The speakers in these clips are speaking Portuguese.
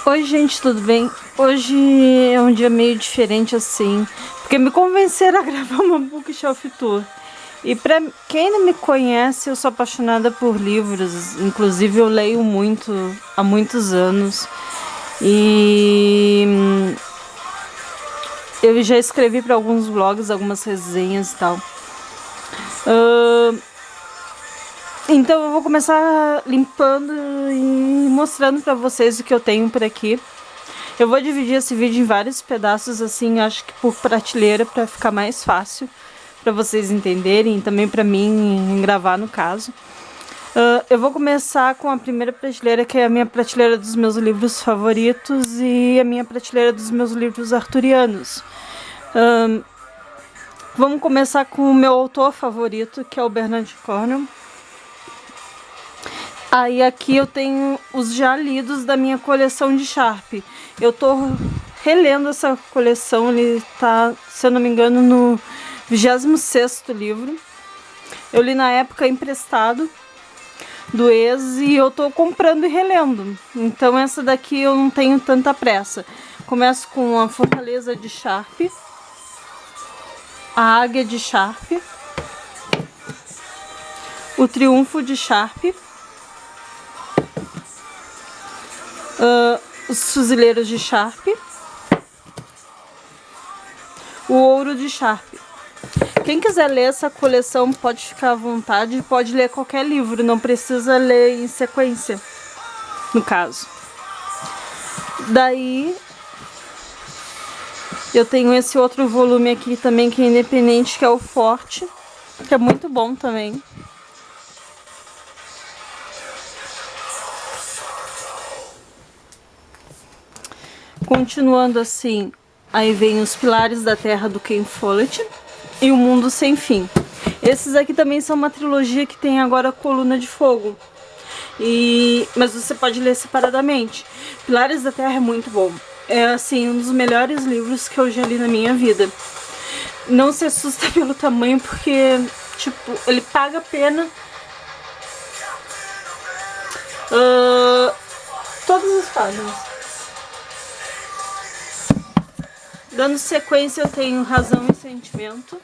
Oi, gente, tudo bem? Hoje é um dia meio diferente assim, porque me convenceram a gravar uma bookshelf tour. E pra quem não me conhece, eu sou apaixonada por livros, inclusive eu leio muito há muitos anos. E eu já escrevi para alguns blogs, algumas resenhas e tal. Então eu vou começar limpando e mostrando pra vocês o que eu tenho por aqui. Eu vou dividir esse vídeo em vários pedaços, assim, acho que por prateleira, pra ficar mais fácil pra vocês entenderem e também pra mim gravar no caso. Eu vou começar com a primeira prateleira, que é a minha prateleira dos meus livros favoritos e a minha prateleira dos meus livros arturianos. Vamos começar com o meu autor favorito, que é o Bernard Cornwell. Aí aqui eu tenho os já lidos da minha coleção de Sharp. Eu tô relendo essa coleção, ele tá, se eu não me engano, no 26º livro. Eu li na época emprestado do ex e eu tô comprando e relendo. Então essa daqui eu não tenho tanta pressa. Começo com a Fortaleza de Sharp, a Águia de Sharp, o Triunfo de Sharp, os Fuzileiros de Sharp, o Ouro de Sharp. Quem quiser ler essa coleção pode ficar à vontade, pode ler qualquer livro, não precisa ler em sequência, no caso. Daí eu tenho esse outro volume aqui também que é independente, que é o Forte, que é muito bom também. Continuando assim, aí vem Os Pilares da Terra do Ken Follett e O Mundo Sem Fim. Esses aqui também são uma trilogia que tem agora Coluna de Fogo. Mas você pode ler separadamente. Pilares da Terra é muito bom. É assim, um dos melhores livros que eu já li na minha vida. Não se assusta pelo tamanho, porque tipo, ele paga a pena. Todas as páginas. Dando sequência, eu tenho Razão e Sentimento.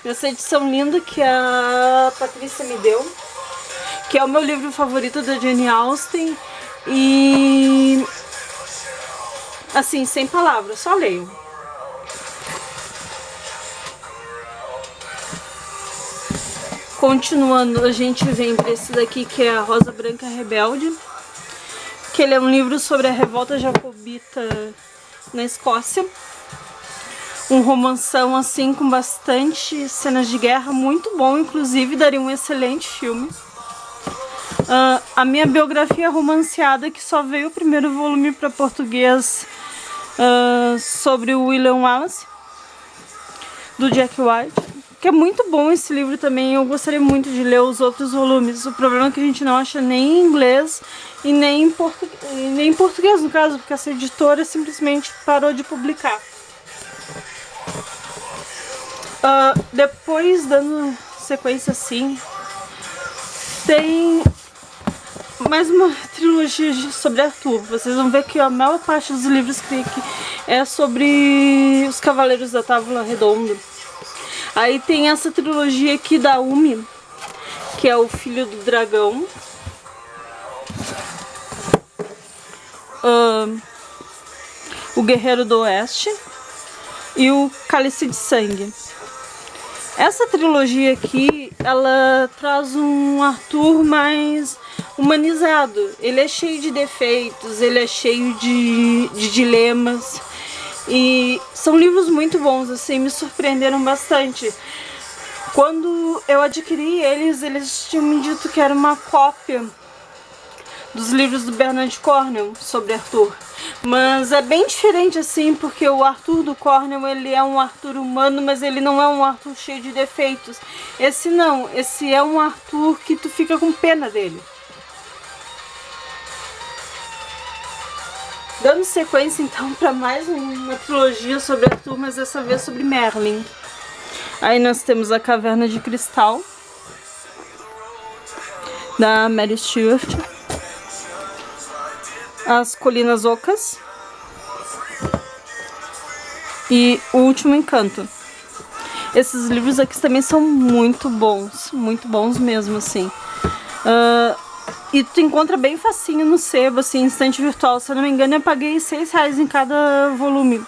Essa edição linda que a Patrícia me deu, que é o meu livro favorito da Jane Austen. E assim, sem palavras, só leio. Continuando, a gente vem para esse daqui, que é a Rosa Branca Rebelde, que ele é um livro sobre a revolta jacobita na Escócia. Um romanção assim com bastante cenas de guerra, muito bom, inclusive daria um excelente filme. A minha biografia romanceada, que só veio o primeiro volume para português, sobre o William Wallace, do Jack White, que é muito bom esse livro também. Eu gostaria muito de ler os outros volumes. O problema é que a gente não acha nem em inglês e nem em português, no caso, porque essa editora simplesmente parou de publicar. Depois, dando sequência assim, tem mais uma trilogia sobre Arthur. Vocês vão ver que a maior parte dos livros que tem aqui é sobre os Cavaleiros da Távola Redonda. Aí tem essa trilogia aqui da Umi, que é o Filho do Dragão, o Guerreiro do Oeste e o Cálice de Sangue. Essa trilogia aqui, ela traz um Arthur mais humanizado. Ele é cheio de defeitos, ele é cheio de dilemas. E são livros muito bons, assim, me surpreenderam bastante. Quando eu adquiri eles tinham me dito que era uma cópia dos livros do Bernard Cornwell sobre Arthur. Mas é bem diferente assim, porque o Arthur do Cornwell, ele é um Arthur humano, mas ele não é um Arthur cheio de defeitos. Esse não, esse é um Arthur que tu fica com pena dele. Dando sequência então para mais uma trilogia sobre Arthur, mas dessa vez sobre Merlin. Aí nós temos A Caverna de Cristal, da Mary Stuart. As Colinas Ocas e O Último Encanto. Esses livros aqui também são muito bons mesmo, assim. E tu encontra bem facinho no sebo, assim, estante virtual. Se eu não me engano, eu paguei R$6 em cada volume.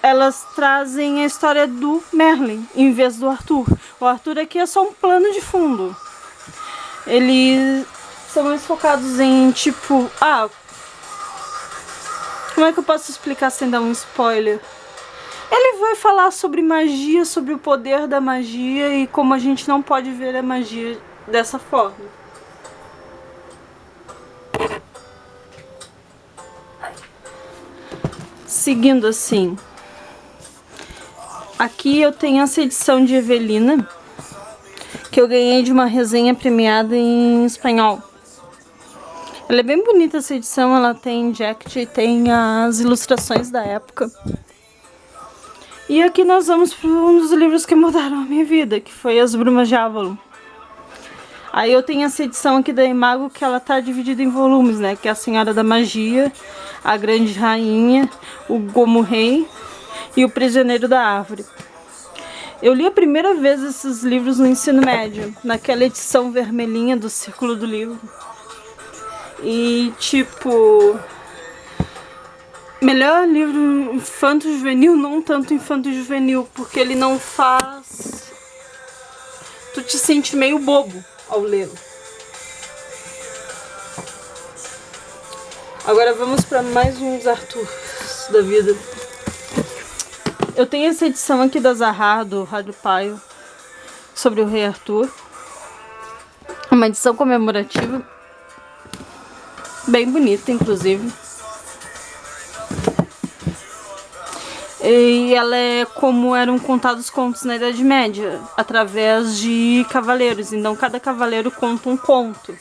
Elas trazem a história do Merlin em vez do Arthur. O Arthur aqui é só um plano de fundo. Eles são mais focados em tipo... como é que eu posso explicar sem dar um spoiler? Ele vai falar sobre magia, sobre o poder da magia e como a gente não pode ver a magia dessa forma. Seguindo assim, aqui eu tenho essa edição de Evelina, que eu ganhei de uma resenha premiada em espanhol. Ela é bem bonita essa edição, ela tem jacket e tem as ilustrações da época. E aqui nós vamos para um dos livros que mudaram a minha vida, que foi As Brumas de Avalon. Aí eu tenho essa edição aqui da Imago, que ela tá dividida em volumes, né? Que é a Senhora da Magia, a Grande Rainha, o Gomo Rei e o Prisioneiro da Árvore. Eu li a primeira vez esses livros no ensino médio, naquela edição vermelhinha do Círculo do Livro. E tipo... melhor livro infanto-juvenil, não tanto infanto-juvenil, porque ele não faz... tu te sente meio bobo ao lê-lo. Agora vamos para mais uns Arthurs da vida. Eu tenho essa edição aqui da Zahar, do Rádio Paio, sobre o Rei Arthur. Uma edição comemorativa, bem bonita, inclusive. E ela é como eram contados contos na Idade Média, através de cavaleiros. Então cada cavaleiro conta um conto.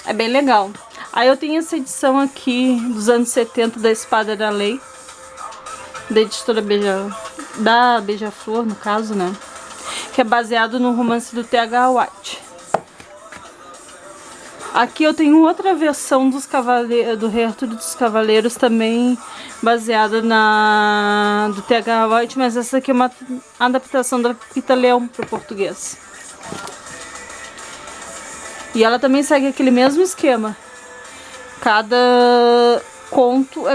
É bem legal. Aí eu tenho essa edição aqui dos anos 70 da Espada da Lei, da editora Beija-Flor, no caso, né? Que é baseado no romance do T.H. White. Aqui eu tenho outra versão dos do Rei Arthur dos Cavaleiros, também baseada do T.H. White, mas essa aqui é uma adaptação da Pita Leão para o português. E ela também segue aquele mesmo esquema. Cada conto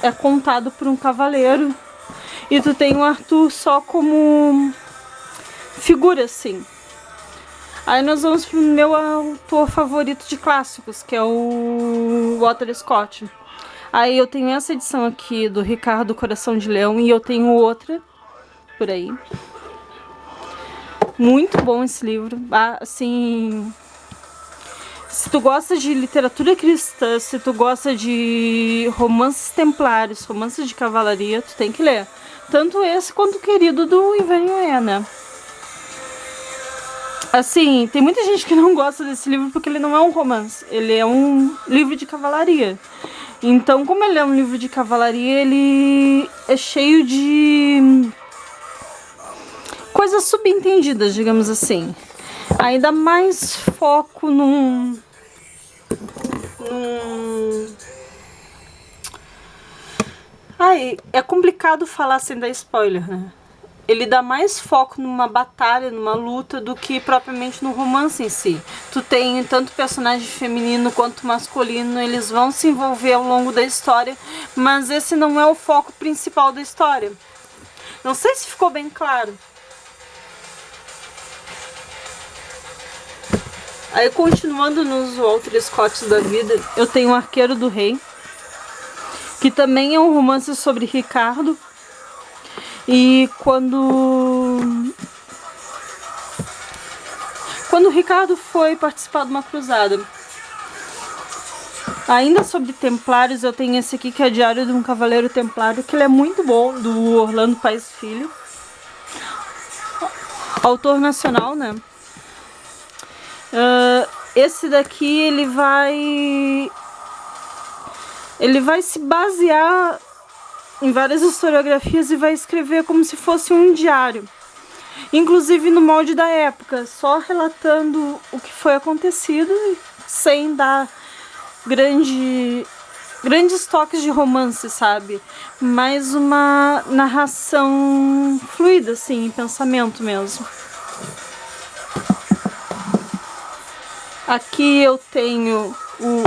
é contado por um cavaleiro e tu tem o Arthur só como figura, assim. Aí nós vamos pro meu autor favorito de clássicos, que é o Walter Scott. Aí eu tenho essa edição aqui do Ricardo Coração de Leão e eu tenho outra por aí. Muito bom esse livro. Assim, se tu gosta de literatura cristã, se tu gosta de romances templários, romances de cavalaria, tu tem que ler. Tanto esse quanto o querido do Ivan, né? Assim, tem muita gente que não gosta desse livro porque ele não é um romance, ele é um livro de cavalaria. Então, como ele é um livro de cavalaria, ele é cheio de coisas subentendidas, digamos assim. Ainda mais foco é complicado falar sem dar spoiler, né? Ele dá mais foco numa batalha, numa luta, do que propriamente no romance em si. Tu tem tanto personagem feminino quanto masculino, eles vão se envolver ao longo da história, mas esse não é o foco principal da história. Não sei se ficou bem claro. Aí, continuando nos Walter Scott da vida, eu tenho o Arqueiro do Rei, que também é um romance sobre Ricardo. E quando o Ricardo foi participar de uma cruzada. Ainda sobre Templários, eu tenho esse aqui que é Diário de um Cavaleiro Templário, que ele é muito bom, do Orlando Paes Filho. Autor nacional, né? Esse daqui, ele vai se basear em várias historiografias e vai escrever como se fosse um diário, inclusive no molde da época, só relatando o que foi acontecido, sem dar grandes toques de romance, sabe? Mais uma narração fluida, assim, em pensamento mesmo. Aqui eu tenho o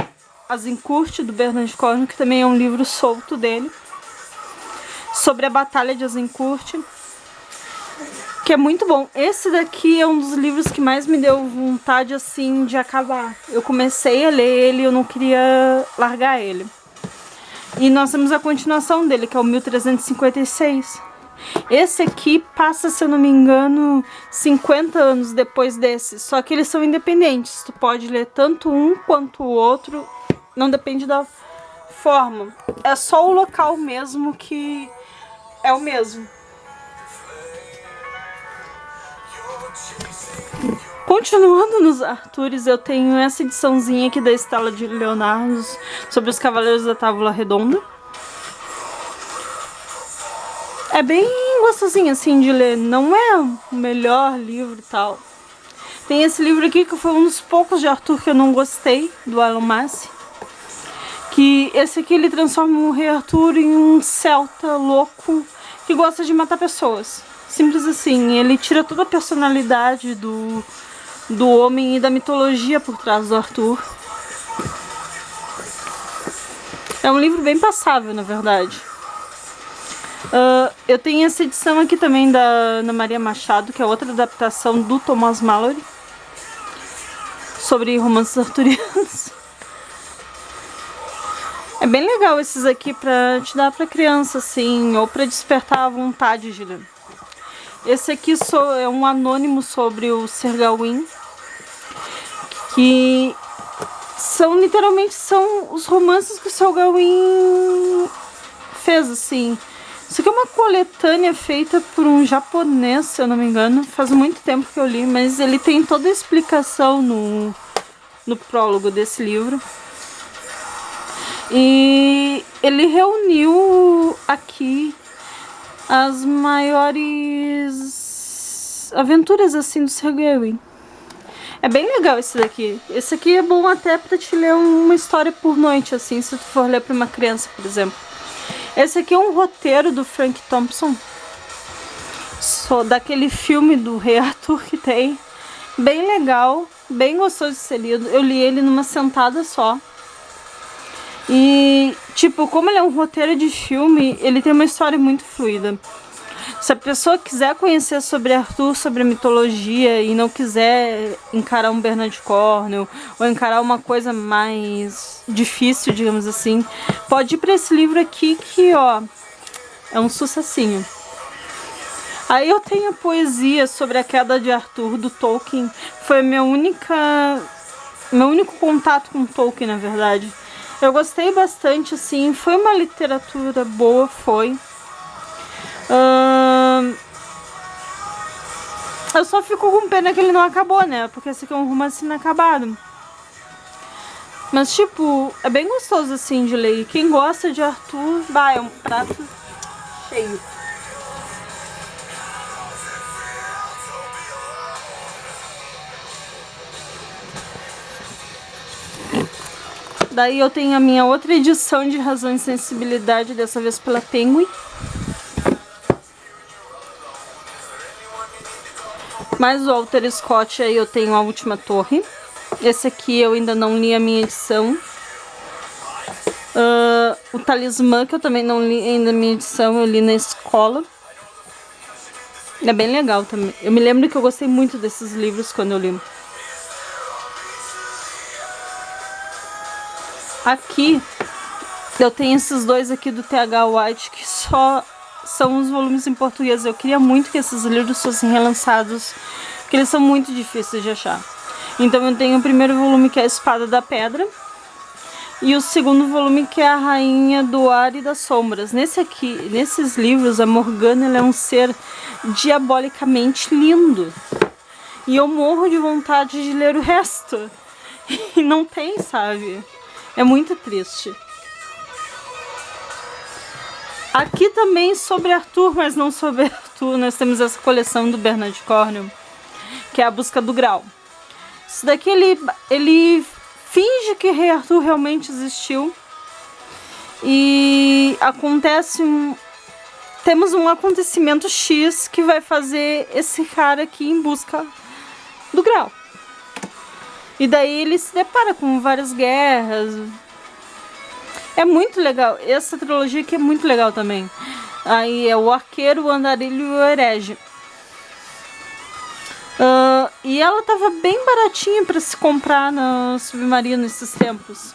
Azincourt, do Bernard Cornwell, que também é um livro solto dele, sobre a Batalha de Azincourt, que é muito bom. Esse daqui é um dos livros que mais me deu vontade, assim, de acabar. Eu comecei a ler ele e eu não queria largar ele. E nós temos a continuação dele, que é o 1356. Esse aqui passa, se eu não me engano, 50 anos depois desse. Só que eles são independentes. Tu pode ler tanto um quanto o outro. Não depende da forma. É só o local mesmo que é o mesmo. Continuando nos Artures, eu tenho essa ediçãozinha aqui da Stella de Leonardo sobre os Cavaleiros da Távola Redonda. É bem gostosinho assim de ler, não é o melhor livro e tal. Tem esse livro aqui que foi um dos poucos de Arthur que eu não gostei, do Alan Massey. Que esse aqui ele transforma o Rei Arthur em um celta louco que gosta de matar pessoas. Simples assim, ele tira toda a personalidade do homem e da mitologia por trás do Arthur. É um livro bem passável, na verdade. Eu tenho essa edição aqui também da Ana Maria Machado, que é outra adaptação do Thomas Malory, sobre romances arturianos. É bem legal esses aqui pra te dar pra criança, assim, ou pra despertar a vontade de ler. Esse aqui é um anônimo sobre o Sir Gawain, que literalmente são os romances que o Sir Gawain fez, assim. Isso aqui é uma coletânea feita por um japonês, se eu não me engano. Faz muito tempo que eu li, mas ele tem toda a explicação no prólogo desse livro. E ele reuniu aqui as maiores aventuras assim do Sir Gawain. É bem legal esse daqui. Esse aqui é bom até pra te ler uma história por noite, assim, se tu for ler pra uma criança, por exemplo. Esse aqui é um roteiro do Frank Thompson, daquele filme do Rei Arthur que tem. Bem legal, bem gostoso de ser lido. Eu li ele numa sentada só. E, tipo, como ele é um roteiro de filme, ele tem uma história muito fluida. Se a pessoa quiser conhecer sobre Arthur, sobre a mitologia, e não quiser encarar um Bernard Cornwell, ou encarar uma coisa mais difícil, digamos assim, pode ir para esse livro aqui que, ó, é um sucessinho. Aí eu tenho a poesia sobre a queda de Arthur, do Tolkien. Foi meu único contato com Tolkien, na verdade. Eu gostei bastante, assim, foi uma literatura boa, foi. Eu só fico com pena que ele não acabou, né? Porque esse aqui é um romance inacabado. Mas, tipo, é bem gostoso, assim, de ler. E quem gosta de Arthur, é um prato cheio. Daí eu tenho a minha outra edição de Razão e Sensibilidade, dessa vez pela Penguin. Mais o Walter Scott, aí eu tenho A Última Torre. Esse aqui eu ainda não li a minha edição. O Talismã, que eu também não li ainda a minha edição, eu li na escola. É bem legal também. Eu me lembro que eu gostei muito desses livros quando eu li. Aqui eu tenho esses dois aqui do T.H. White, que só são os volumes em português. Eu queria muito que esses livros fossem relançados, porque eles são muito difíceis de achar. Então eu tenho o primeiro volume, que é A Espada da Pedra, e o segundo volume, que é A Rainha do Ar e das Sombras. Nesses livros, a Morgana, ela é um ser diabolicamente lindo. E eu morro de vontade de ler o resto. E não tem, sabe? É muito triste. Aqui também sobre Arthur, mas não sobre Arthur, nós temos essa coleção do Bernard Cornwell, que é A Busca do Grau. Isso daqui ele finge que Rei Arthur realmente existiu. E temos um acontecimento X que vai fazer esse cara aqui em busca do Graal. E daí ele se depara com várias guerras. É muito legal. Essa trilogia aqui é muito legal também. Aí é o Arqueiro, o Andarilho e o Herege. E ela tava bem baratinha para se comprar no Submarino nesses tempos.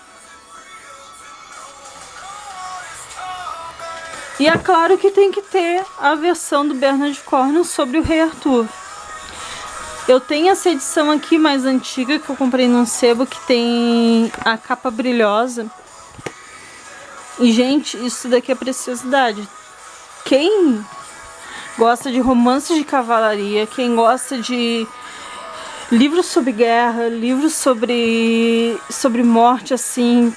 E é claro que tem que ter a versão do Bernard Cornwell sobre o Rei Arthur. Eu tenho essa edição aqui mais antiga que eu comprei num sebo, que tem a capa brilhosa. E, gente, isso daqui é preciosidade. Quem gosta de romances de cavalaria, quem gosta de livros sobre guerra, livros sobre morte, assim,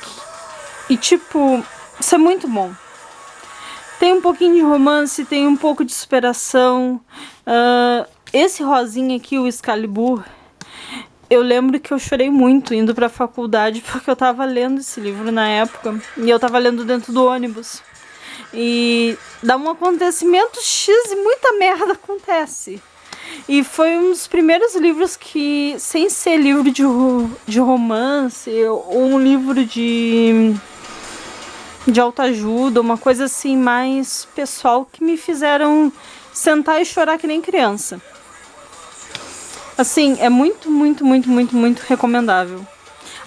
e tipo, isso é muito bom. Tem um pouquinho de romance, tem um pouco de superação. Esse rosinha aqui, o Excalibur, eu lembro que eu chorei muito indo pra faculdade, porque eu tava lendo esse livro na época, e eu tava lendo dentro do ônibus. E dá um acontecimento X e muita merda acontece. E foi um dos primeiros livros que, sem ser livro de romance, ou um livro de autoajuda, uma coisa assim mais pessoal, que me fizeram sentar e chorar que nem criança. Assim, é muito, muito, muito, muito, muito recomendável.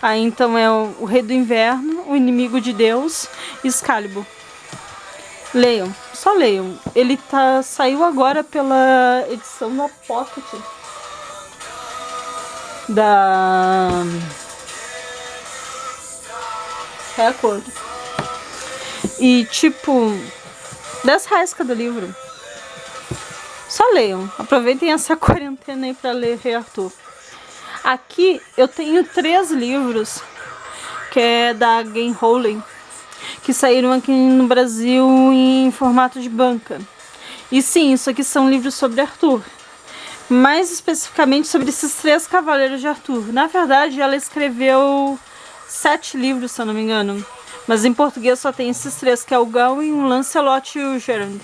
Aí então é o Rei do Inverno, o Inimigo de Deus e Excalibur. Leiam, só leiam. Ele saiu agora pela edição da Pocket da Record. E tipo, R$10 cada livro. Só leiam. Aproveitem essa quarentena aí pra ler Rei Arthur. Aqui eu tenho 3 livros, que é da Game Rowling, que saíram aqui no Brasil em formato de banca. E sim, isso aqui são livros sobre Arthur. Mais especificamente sobre esses 3 cavaleiros de Arthur. Na verdade, ela escreveu 7 livros, se eu não me engano. Mas em português só tem esses 3, que é o Gawain, o Lancelot e o Gerard.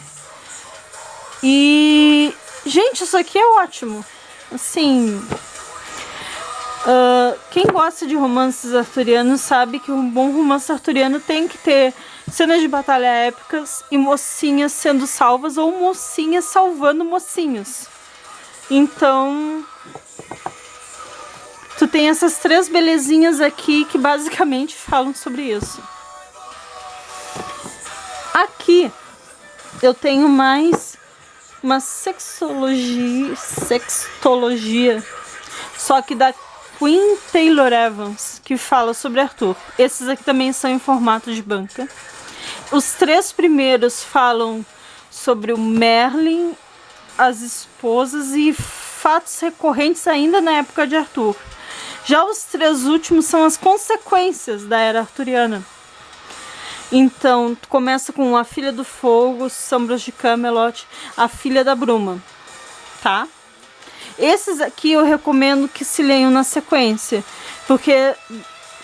E, gente, isso aqui é ótimo. Assim, quem gosta de romances arturianos sabe que um bom romance arturiano tem que ter cenas de batalha épicas e mocinhas sendo salvas ou mocinhas salvando mocinhos. Então, tu tem essas 3 belezinhas aqui que basicamente falam sobre isso. Aqui eu tenho mais uma sextologia, só que da Queen Taylor Evans, que fala sobre Arthur. Esses aqui também são em formato de banca. Os 3 primeiros falam sobre o Merlin, as esposas e fatos recorrentes ainda na época de Arthur. Já os 3 últimos são as consequências da era arturiana. Então, tu começa com A Filha do Fogo, Sombras de Camelot, A Filha da Bruma, tá? Esses aqui eu recomendo que se leiam na sequência, porque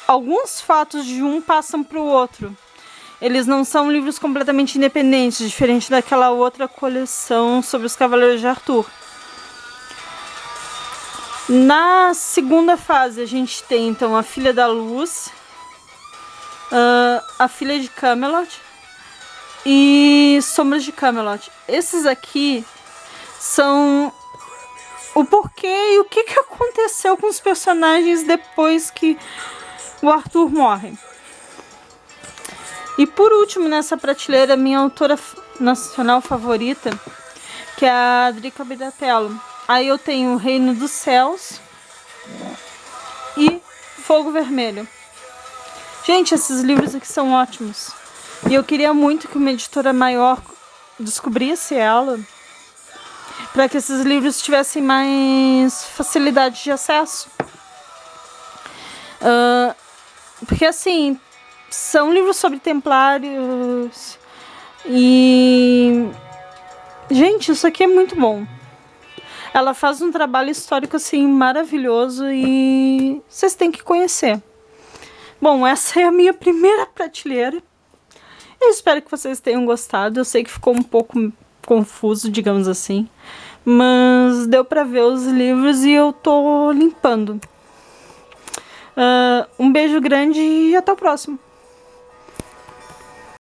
alguns fatos de um passam para o outro. Eles não são livros completamente independentes, diferente daquela outra coleção sobre os Cavaleiros de Arthur. Na segunda fase a gente tem então A Filha da Luz, A Filha de Camelot e Sombras de Camelot. Esses aqui são o porquê e o que aconteceu com os personagens depois que o Arthur morre. E por último nessa prateleira, minha autora nacional favorita, que é a Drica Biratello. Aí eu tenho O Reino dos Céus e Fogo Vermelho. Gente, esses livros aqui são ótimos. E eu queria muito que uma editora maior descobrisse ela, para que esses livros tivessem mais facilidade de acesso. Porque assim, são livros sobre templários e... gente, isso aqui é muito bom. Ela faz um trabalho histórico assim maravilhoso e vocês têm que conhecer. Bom, essa é a minha primeira prateleira. Eu espero que vocês tenham gostado. Eu sei que ficou um pouco confuso, digamos assim. Mas deu pra ver os livros e eu tô limpando. Um beijo grande e até o próximo.